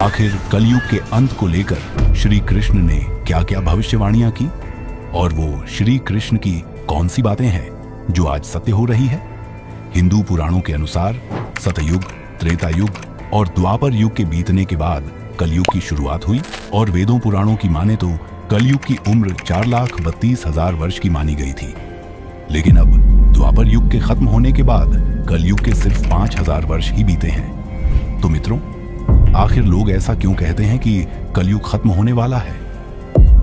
आखिर कलयुग के अंत को लेकर श्री कृष्ण ने क्या क्या भविष्यवाणियां की और वो श्री कृष्ण की कौन सी बातें हैं जो आज सत्य हो रही है। हिंदू पुराणों के अनुसार सतयुग, त्रेता युग और द्वापर युग के बीतने के बाद कलयुग की शुरुआत हुई और वेदों पुराणों की माने तो कलयुग की उम्र 4,32,000 वर्ष की मानी गई थी। लेकिन अब द्वापर युग के खत्म होने के बाद कलयुग के सिर्फ 5,000 वर्ष ही बीते हैं। तो मित्रों, आखिर लोग ऐसा क्यों कहते हैं कि कलयुग खत्म होने वाला है?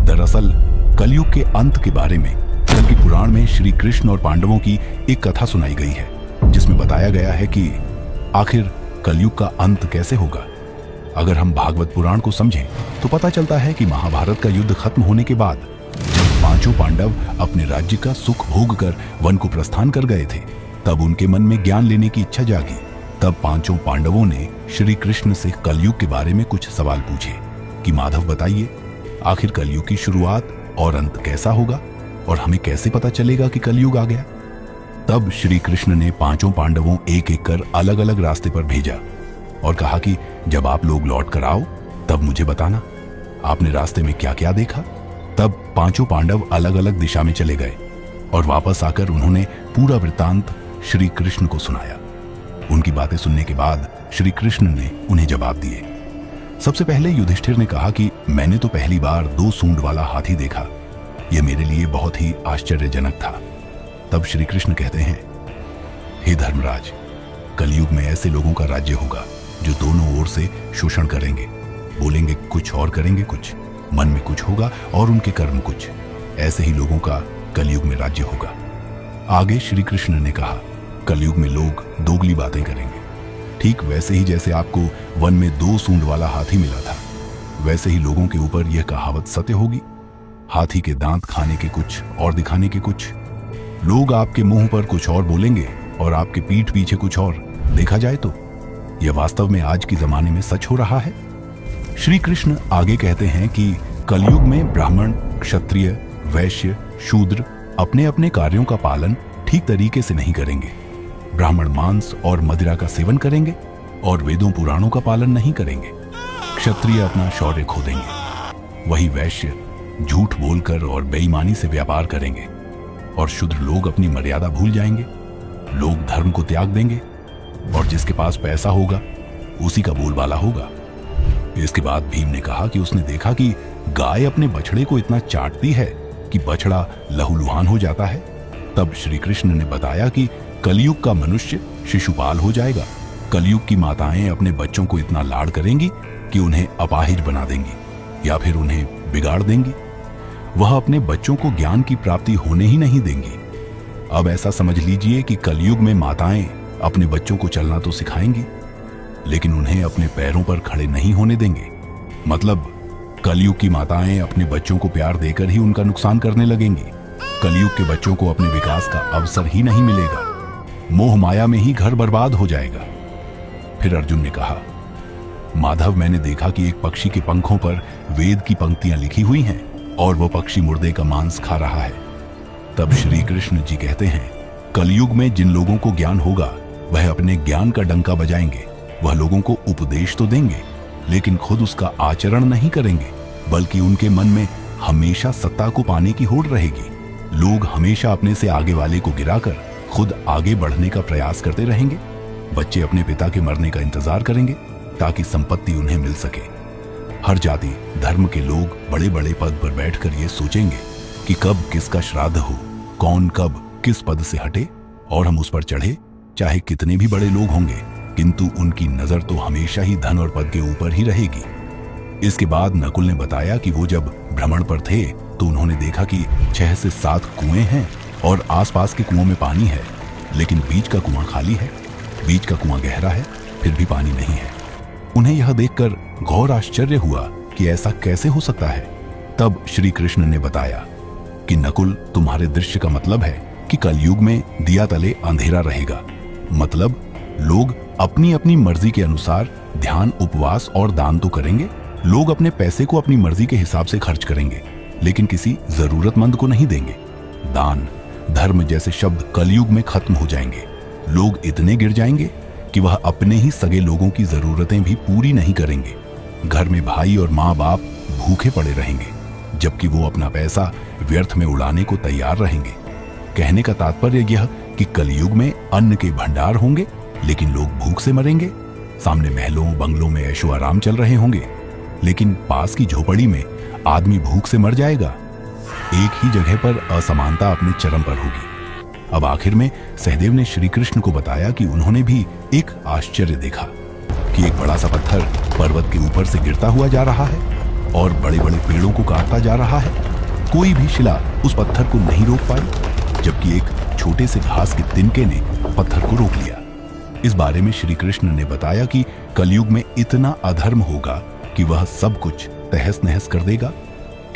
दरअसल कलयुग के अंत के बारे में कल की पुराण में श्री कृष्ण और पांडवों की एक कथा सुनाई गई है, जिसमें बताया गया है कि आखिर कलयुग का अंत कैसे होगा। अगर हम भागवत पुराण को समझें तो पता चलता है कि महाभारत का युद्ध खत्म होने के बाद जब पांचों पांडव अपने राज्य का सुख भोग कर वन को प्रस्थान कर गए थे, तब उनके मन में ज्ञान लेने की इच्छा जागी। तब पांचों पांडवों ने श्री कृष्ण से कलयुग के बारे में कुछ सवाल पूछे कि माधव बताइए, आखिर कलयुग की शुरुआत और अंत कैसा होगा और हमें कैसे पता चलेगा कि कलयुग आ गया। तब श्री कृष्ण ने पांचों पांडवों एक एक कर अलग अलग रास्ते पर भेजा और कहा कि जब आप लोग लौट कर आओ तब मुझे बताना आपने रास्ते में क्या क्या देखा। तब पांचों पांडव अलग अलग दिशा में चले गए और वापस आकर उन्होंने पूरा वृत्तांत श्री कृष्ण को सुनाया। उनकी बातें सुनने के बाद श्री कृष्ण ने उन्हें जवाब दिए। सबसे पहले युधिष्ठिर ने कहा कि मैंने तो पहली बार 2 सूंड वाला हाथी देखा, यह मेरे लिए बहुत ही आश्चर्यजनक था। तब श्री कृष्ण कहते हैं, हे धर्मराज, कलयुग में ऐसे लोगों का राज्य होगा जो दोनों ओर से शोषण करेंगे, बोलेंगे कुछ और करेंगे कुछ, मन में कुछ होगा और उनके कर्म कुछ। ऐसे ही लोगों का कलयुग में राज्य होगा। आगे श्री कृष्ण ने कहा, कलयुग में लोग दोगली बातें करेंगे। ठीक वैसे ही जैसे आपको वन में 2 सूंड वाला हाथी मिला था, वैसे ही लोगों के ऊपर यह कहावत सत्य होगी। हाथी के दांत खाने के कुछ और दिखाने के कुछ। लोग आपके मुंह पर कुछ और बोलेंगे और आपके पीठ पीछे कुछ और। देखा जाए तो यह वास्तव में आज के जमाने में सच हो रहा है। श्री कृष्ण आगे कहते हैं कि कलयुग में ब्राह्मण, क्षत्रिय, वैश्य, शूद्र अपने अपने कार्यों का पालन ठीक तरीके से नहीं करेंगे। ब्राह्मण मांस और मदिरा का सेवन करेंगे और वेदों पुराणों का पालन नहीं करेंगे। क्षत्रिय अपना शौर्य खो देंगे, वही वैश्य झूठ बोलकर और बेईमानी से व्यापार करेंगे और शूद्र लोग अपनी मर्यादा भूल जाएंगे। लोग धर्म को त्याग देंगे और जिसके पास पैसा होगा उसी का बोलबाला होगा। इसके बाद भीम ने कहा कि उसने देखा कि गाय अपने बछड़े को इतना चाटती है कि बछड़ा लहूलुहान हो जाता है। तब श्री कृष्ण ने बताया कि कलयुग का मनुष्य शिशुपाल हो जाएगा। कलयुग की माताएं अपने बच्चों को इतना लाड़ करेंगी कि उन्हें अपाहिज बना देंगी या फिर उन्हें बिगाड़ देंगी। वह अपने बच्चों को ज्ञान की प्राप्ति होने ही नहीं देंगी। अब ऐसा समझ लीजिए कि कलयुग में माताएं अपने बच्चों को चलना तो सिखाएंगी, लेकिन उन्हें अपने पैरों पर खड़े नहीं होने देंगे। मतलब कलयुग की माताएं अपने बच्चों को प्यार देकर ही उनका नुकसान करने लगेंगी। कलयुग के बच्चों को अपने विकास का अवसर ही नहीं मिलेगा। मोह माया में ही घर बर्बाद हो जाएगा। फिर अर्जुन ने कहा, माधव, मैंने देखा कि एक पक्षी के पंखों पर वेद की पंक्तियां लिखी हुई हैं और वह पक्षी मुर्दे का मांस खा रहा है। तब श्री कृष्ण जी कहते हैं, कलयुग में जिन लोगों को ज्ञान होगा वह अपने ज्ञान का डंका बजाएंगे। वह लोगों को उपदेश तो देंगे लेकिन खुद उसका आचरण नहीं करेंगे, बल्कि उनके मन में हमेशा सत्ता को पाने की होड़ रहेगी। लोग हमेशा अपने से आगे वाले को गिराकर खुद आगे बढ़ने का प्रयास करते रहेंगे। बच्चे अपने पिता के मरने का इंतजार करेंगे ताकि संपत्ति उन्हें मिल सके। हर जाति धर्म के लोग बड़े बड़े पद पर बैठकर ये सोचेंगे कि कब किसका श्राद्ध हो, कौन कब किस पद से हटे और हम उस पर चढ़े। चाहे कितने भी बड़े लोग होंगे, किंतु उनकी नजर तो हमेशा ही धन और पद के ऊपर ही रहेगी। इसके बाद नकुल ने बताया कि वो जब भ्रमण पर थे तो उन्होंने देखा कि 6 से 7 कुएं हैं और आसपास के कुओं में पानी है, लेकिन बीच का कुआं खाली है। बीच का कुआं गहरा है, फिर भी पानी नहीं है। उन्हें यह देखकर घोर आश्चर्य हुआ कि ऐसा कैसे हो सकता है। तब श्री कृष्ण ने बताया कि नकुल, तुम्हारे दृश्य का मतलब है कि कलयुग में दिया तले अंधेरा रहेगा। मतलब लोग अपनी अपनी मर्जी के अनुसार ध्यान, उपवास और दान तो करेंगे। लोग अपने पैसे को अपनी मर्जी के हिसाब से खर्च करेंगे, लेकिन किसी जरूरतमंद को नहीं देंगे। दान, धर्म जैसे शब्द कलयुग में खत्म हो जाएंगे। लोग इतने गिर जाएंगे कि वह अपने ही सगे लोगों की जरूरतें भी पूरी नहीं करेंगे। घर में भाई और माँ बाप भूखे पड़े रहेंगे, जबकि वो अपना पैसा व्यर्थ में उड़ाने को तैयार रहेंगे। कहने का तात्पर्य यह कि कलयुग में अन्न के भंडार होंगे, लेकिन लोग भूख से मरेंगे। सामने महलों बंगलों में ऐशो आराम चल रहे होंगे, लेकिन पास की झोपड़ी में आदमी भूख से मर जाएगा। एक ही जगह पर असमानता अपने चरम पर होगी। अब आखिर में सहदेव ने श्री कृष्ण को बताया कि उन्होंने भी एक आश्चर्य देखा कि एक बड़ा सा पत्थर पर्वत के ऊपर से गिरता हुआ जा रहा है और बड़े बड़े पेड़ों को काटता जा रहा है। कोई भी शिला उस पत्थर को नहीं रोक पाई, जबकि एक छोटे से घास के तिनके ने पत्थर को रोक लिया। इस बारे में श्री कृष्ण ने बताया कि कलयुग में इतना अधर्म होगा कि वह सब कुछ तहस नहस कर देगा।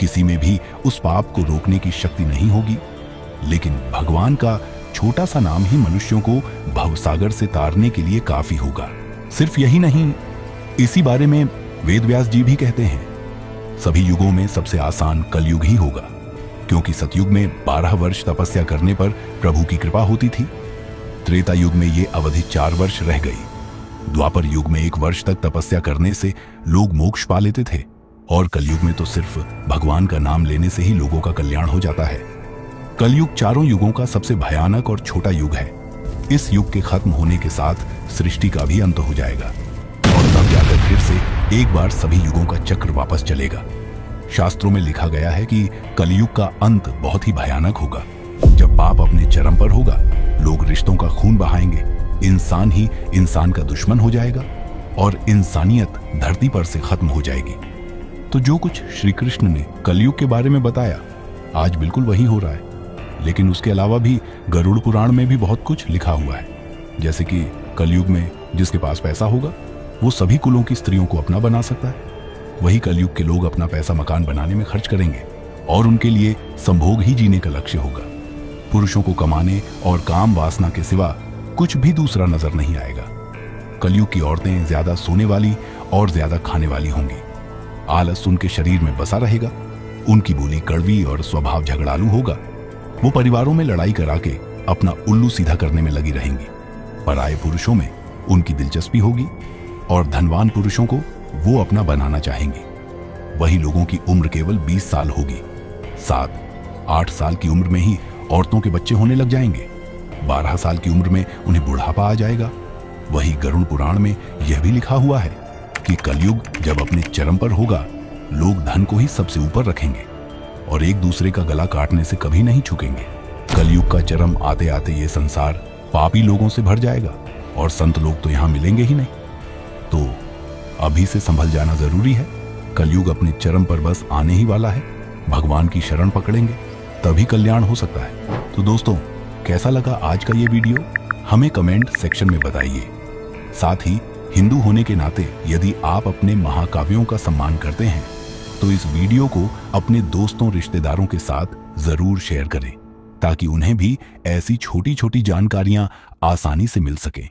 किसी में भी उस पाप को रोकने की शक्ति नहीं होगी, लेकिन भगवान का छोटा सा नाम ही मनुष्यों को भवसागर से तारने के लिए काफी होगा। सिर्फ यही नहीं, इसी बारे में वेद व्यास जी भी कहते हैं, सभी युगों में सबसे आसान कलयुग ही होगा, क्योंकि सतयुग में 12 वर्ष तपस्या करने पर प्रभु की कृपा होती थी। त्रेता युग में ये अवधि 4 वर्ष रह गई। द्वापर युग में 1 वर्ष तक तपस्या करने से लोग मोक्ष पा लेते थे, और कलयुग में तो सिर्फ भगवान का नाम लेने से ही लोगों का कल्याण हो जाता है। कलयुग चारों युगों का सबसे भयानक और छोटा युग है। इस युग के खत्म होने के साथ सृष्टि का भी अंत हो जाएगा, और तब जाकर फिर से एक बार सभी युगों का चक्र वापस चलेगा। शास्त्रों में लिखा गया है कि कलयुग का अंत बहुत ही भयानक होगा। जब पाप अपने चरम पर होगा, लोग रिश्तों का खून बहाएंगे, इंसान ही इंसान का दुश्मन हो जाएगा, और इंसानियत धरती पर से खत्म हो जाएगी। तो जो कुछ श्री कृष्ण ने कलयुग के बारे में बताया, आज बिल्कुल वही हो रहा है। लेकिन उसके अलावा भी गरुड़ पुराण में भी बहुत कुछ लिखा हुआ है, जैसे कि कलयुग में जिसके पास पैसा होगा वो सभी कुलों की स्त्रियों को अपना बना सकता है। वही कलयुग के लोग अपना पैसा मकान बनाने में खर्च करेंगे, और उनके लिए संभोग ही जीने का लक्ष्य होगा। पुरुषों को कमाने और काम वासना के सिवा कुछ भी दूसरा नजर नहीं आएगा। कलयुग की औरतें ज्यादा सोने वाली और ज्यादा खाने वाली होंगी। आलस उनके शरीर में बसा रहेगा। उनकी बोली कड़वी और स्वभाव झगड़ालू होगा। वो परिवारों में लड़ाई करा के अपना उल्लू सीधा करने में लगी रहेंगी। पराये पुरुषों में उनकी दिलचस्पी होगी, और धनवान पुरुषों को वो अपना बनाना चाहेंगे। वही लोगों की उम्र केवल 20 साल होगी। 7-8 साल की उम्र में ही औरतों के बच्चे होने लग जाएंगे। 12 साल की उम्र में उन्हें बुढ़ापा आ जाएगा। वही गरुड़ पुराण में यह भी लिखा हुआ है कि कलयुग जब अपने चरम पर होगा, लोग धन को ही सबसे ऊपर रखेंगे और एक दूसरे का गला काटने से कभी नहीं झुकेंगे। कलयुग का चरम आते आते ये संसार पापी लोगों से भर जाएगा, और संत लोग तो यहाँ मिलेंगे ही नहीं। तो अभी से संभल जाना जरूरी है। कलयुग अपने चरम पर बस आने ही वाला है। भगवान की शरण पकड़ेंगे तभी कल्याण हो सकता है। तो दोस्तों, कैसा लगा आज का ये वीडियो, हमें कमेंट सेक्शन में बताइए। साथ ही हिंदू होने के नाते यदि आप अपने महाकाव्यों का सम्मान करते हैं तो इस वीडियो को अपने दोस्तों रिश्तेदारों के साथ जरूर शेयर करें, ताकि उन्हें भी ऐसी छोटी छोटी जानकारियां आसानी से मिल सकें।